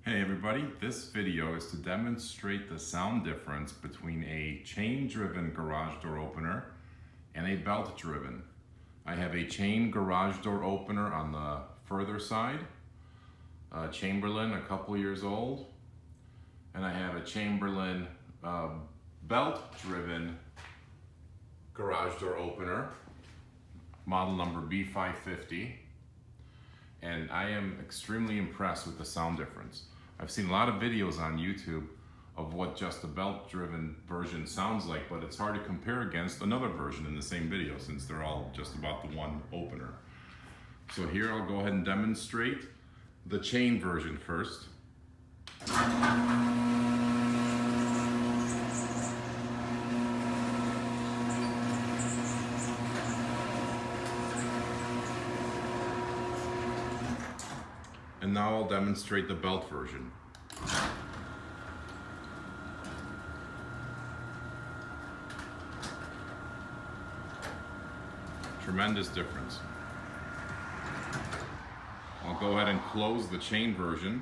Hey everybody, this video is to demonstrate the sound difference between a chain-driven garage door opener and a belt-driven. I have a chain garage door opener on the further side, Chamberlain, a couple years old, and I have a Chamberlain belt-driven garage door opener, model number B550. And I am extremely impressed with the sound difference. I've seen a lot of videos on YouTube of what just a belt-driven version sounds like, but it's hard to compare against another version in the same video since they're all just about the one opener. So here I'll go ahead and demonstrate the chain version first. And now I'll demonstrate the belt version. Tremendous difference. I'll go ahead and close the chain version.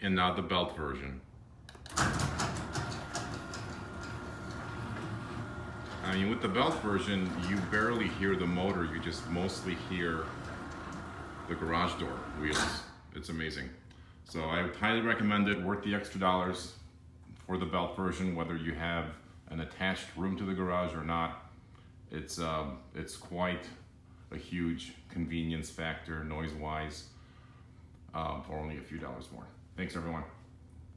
And now the belt version. I mean, with the belt version, you barely hear the motor, you just mostly hear the garage door wheels. It's amazing. So I highly recommend it, worth the extra dollars for the belt version, whether you have an attached room to the garage or not. It's quite a huge convenience factor, noise-wise, for only a few dollars more. Thanks everyone.